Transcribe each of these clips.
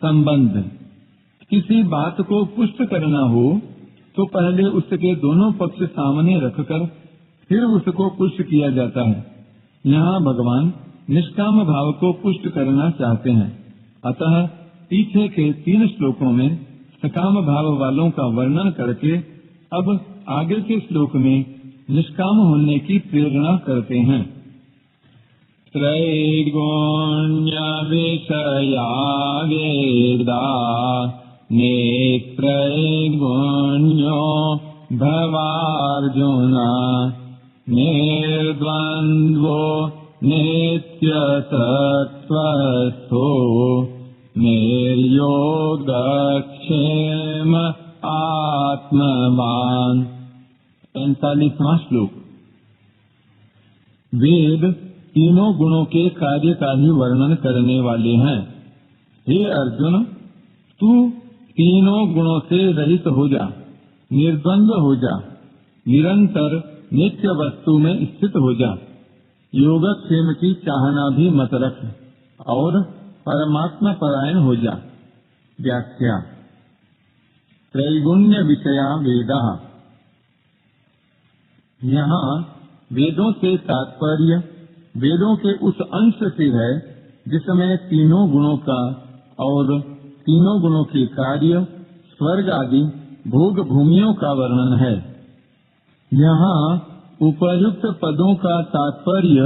संबंध। किसी बात को पुष्ट करना हो तो पहले उसके दोनों पक्ष सामने रखकर फिर उसको पुष्ट किया जाता है। यहाँ भगवान निष्काम भाव को पुष्ट करना चाहते हैं। अतः पीछे के 3 श्लोकों में सकाम भाव वालों का वर्णन करके अब आगे के श्लोक में निष्काम होने की प्रेरणा करते हैं। त्रैगुण्य विषया वेदा नेत्रैगुण्यो भवार्जुन निर्द्वन्द्वो नित्यसत्त्वस्थो निर्योगक्षेम आत्मवान्। 45वां श्लोक। वेद तीनों गुणों के कार्य का ही वर्णन करने वाले हैं। हे अर्जुन, तू तीनों गुणों से रहित हो जा, निर्द्वंद्व हो जा, निरंतर नित्य वस्तु में स्थित हो जा, योगक्षेम की चाहना भी मत रख और परमात्मा परायण हो जा। व्याख्या। त्रैगुण्य विषया वेदा। यहाँ वेदों से तात्पर्य वेदों के उस अंश से है जिसमें तीनों गुणों का और तीनों गुणों के कार्य, स्वर्ग आदि भोग भूमियों का वर्णन है। यहाँ उपयुक्त पदों का तात्पर्य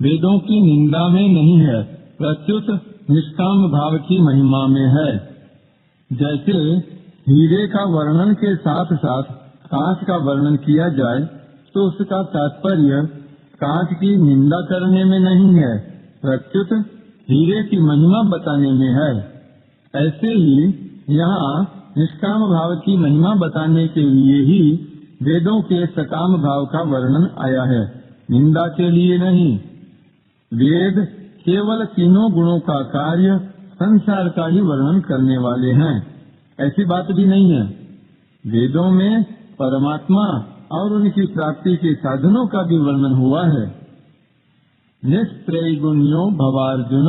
वेदों की निंदा में नहीं है, प्रत्युत निष्काम भाव की महिमा में है। जैसे हीरे का वर्णन के साथ साथ कांच का वर्णन किया जाए तो उसका तात्पर्य कांच की निंदा करने में नहीं है, प्रत्युत हीरे की महिमा बताने में है। ऐसे ही यहाँ निष्काम भाव की महिमा बताने के लिए ही वेदों के सकाम भाव का वर्णन आया है, निंदा के लिए नहीं। वेद केवल तीनों गुणों का कार्य, संसार का ही वर्णन करने वाले हैं, ऐसी बात भी नहीं है। वेदों में परमात्मा और उनकी प्राप्ति के साधनों का भी वर्णन हुआ है। निस्त्रैगुण्यो भवार्जुन।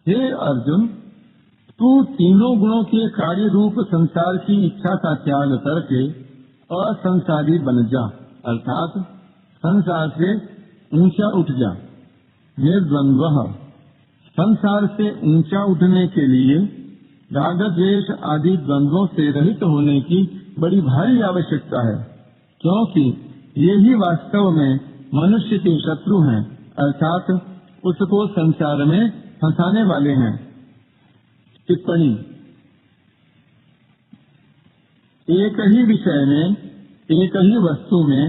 हे अर्जुन, तू तीनों गुणों के कार्य रूप संसार की इच्छा का त्याग करके असंसारी बन जा, अर्थात संसार से ऊंचा उठ जा। निर्द्वंद्व। संसार से ऊंचा उठने के लिए राग द्वेष आदि द्वंद्वों से रहित होने की बड़ी भारी आवश्यकता है, क्योंकि ये ही वास्तव में मनुष्य के शत्रु हैं, अर्थात उसको संसार में फंसाने वाले हैं। टिप्पणी। एक ही विषय में, एक ही वस्तु में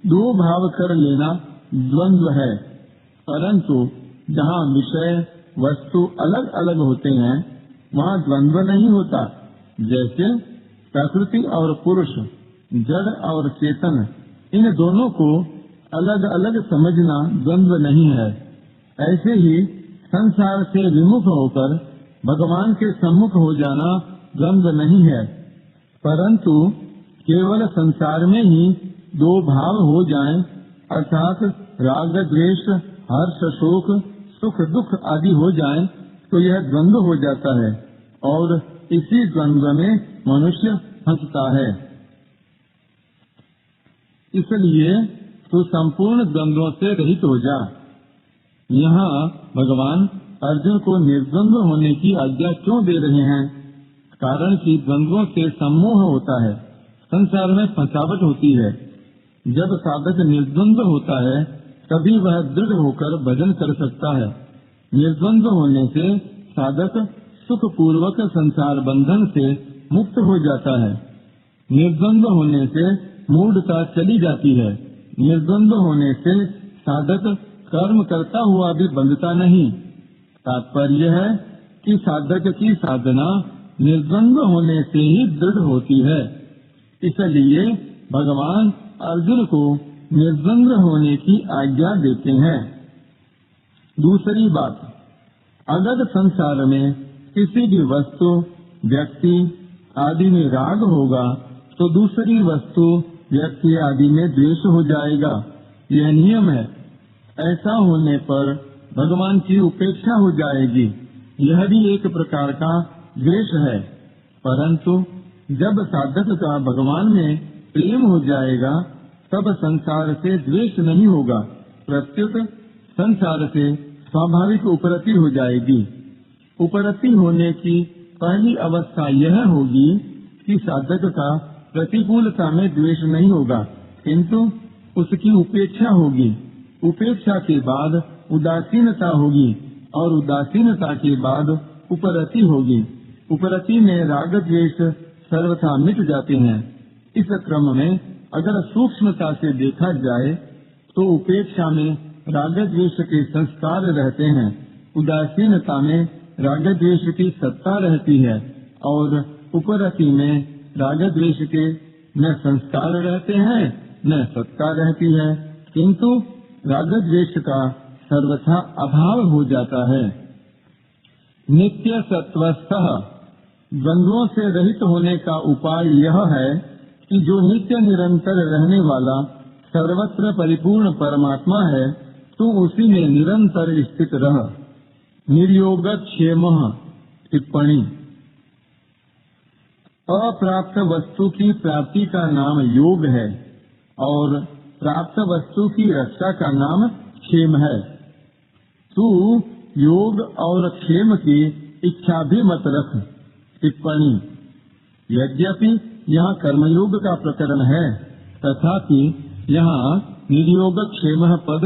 दो भाव कर लेना द्वंद्व है, परंतु जहाँ विषय वस्तु अलग अलग होते हैं वहाँ द्वंद्व नहीं होता। जैसे प्रकृति और पुरुष, जड़ और चेतन, इन दोनों को अलग अलग समझना द्वंद्व नहीं है। ऐसे ही संसार से विमुख होकर भगवान के सम्मुख हो जाना द्वंद्व नहीं है, परंतु केवल संसार में ही दो भाव हो जाएं, अर्थात राग द्वेष, हर्ष शोक, सुख दुख आदि हो जाएं, तो यह द्वंद्व हो जाता है और इसी द्वंद्व में मनुष्य फंसता है। इसलिए तू संपूर्ण द्वंद्वों से रहित हो जा। यहाँ भगवान अर्जुन को निर्द्वंद्व होने की आज्ञा क्यों दे रहे हैं? कारण कि द्वंद्वों से सम्मोह होता है, संसार में फंसावट होती है। जब साधक निर्द्वंद्व होता है तभी वह दृढ़ होकर भजन कर सकता है। निर्द्वंद्व होने से साधक सुख पूर्वक संसार बंधन से मुक्त हो जाता है। निर्द्वंद्व होने से मूढ़ता चली जाती है। निर्द्वंद्व होने से साधक कर्म करता हुआ भी बंधता नहीं। तात्पर्य है कि साधक की साधना निर्द्वंद्व होने से ही दृढ़ होती है। इसलिए भगवान अर्जुन को निर्द्वंद्व होने की आज्ञा देते हैं। दूसरी बात, अगर संसार में किसी भी वस्तु, व्यक्ति आदि में राग होगा तो दूसरी वस्तु, व्यक्ति आदि में द्वेष हो जाएगा। यह नियम है। ऐसा होने पर भगवान की उपेक्षा हो जाएगी। यह भी एक प्रकार का द्वेष है। परंतु जब साधक का भगवान में प्रेम हो जाएगा तब संसार से द्वेष नहीं होगा, प्रत्युत संसार से स्वाभाविक उपरति हो जाएगी। उपरति होने की पहली अवस्था यह होगी कि साधक का प्रतिकूलता में द्वेष नहीं होगा, किंतु उसकी उपेक्षा होगी। उपेक्षा के बाद उदासीनता होगी और उदासीनता के बाद उपरति होगी। उपरति में राग द्वेष सर्वथा मिट जाते हैं। इस क्रम में अगर सूक्ष्मता से देखा जाए तो उपेक्षा में राग द्वेष के संस्कार रहते हैं, उदासीनता में राग द्वेष की सत्ता रहती है और उपरति में राग द्वेष के न संस्कार रहते हैं न सत्ता रहती है, किंतु राग द्वेष का सर्वथा अभाव हो जाता है। नित्य सत्वस्थः द्वंद्वों से रहित होने का उपाय यह है कि जो नित्य निरंतर रहने वाला सर्वत्र परिपूर्ण परमात्मा है तू उसी में निरंतर स्थित रह। निर्योगक्षेमः। टिप्पणी। अप्राप्त वस्तु की प्राप्ति का नाम योग है और प्राप्त वस्तु की रक्षा का नाम क्षेम है। तू योग और क्षेम की इच्छा भी मत रख। टिप्पणी। यद्यपि यहाँ कर्मयोग का प्रकरण है, तथापि यहाँ निर्योग क्षेम पद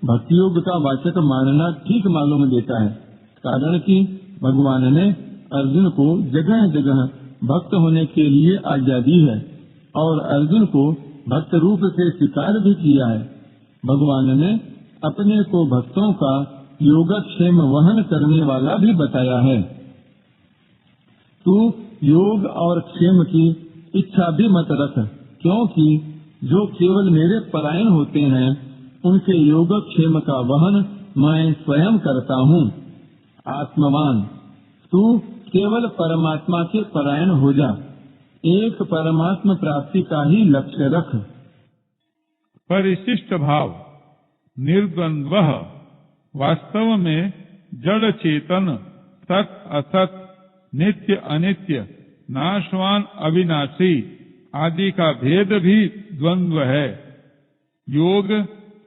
भक्ति योग का वाचक मानना ठीक मालूम देता है, कारण कि भगवान ने अर्जुन को जगह जगह भक्त होने के लिए आज्ञा दी है और अर्जुन को भक्त रूप से स्वीकार भी किया है। भगवान ने अपने को भक्तों का योगक्षेम वहन करने वाला भी बताया है। तू योग और क्षेम की इच्छा भी मत रख, क्योंकि जो केवल मेरे परायण होते हैं उनके योगक्षेम का वहन मैं स्वयं करता हूँ। आत्मवान। तू केवल परमात्मा के परायण हो जा, एक परमात्मा प्राप्ति का ही लक्ष्य रख। परिशिष्ट भाव। निर्द्वंद्वः। वास्तव में जड़ चेतन, सत असत, नित्य अनित्य, नाशवान अविनाशी आदि का भेद भी द्वंद्व है। योग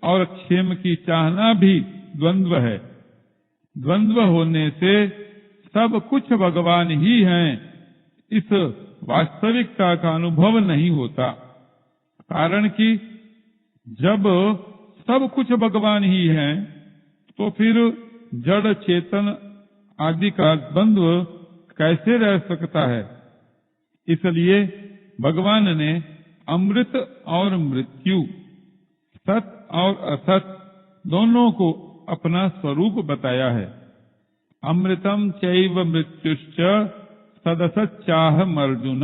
और क्षेम की चाहना भी द्वंद्व है। द्वंद्व होने से सब कुछ भगवान ही हैं, इस वास्तविकता का अनुभव नहीं होता। कारण कि जब सब कुछ भगवान ही है तो फिर जड़ चेतन आदि का द्वंद्व कैसे रह सकता है। इसलिए भगवान ने अमृत और मृत्यु, सत और असत दोनों को अपना स्वरूप बताया है। अमृतम चैव मृत्युश्च सदसच्चाहम अर्जुन।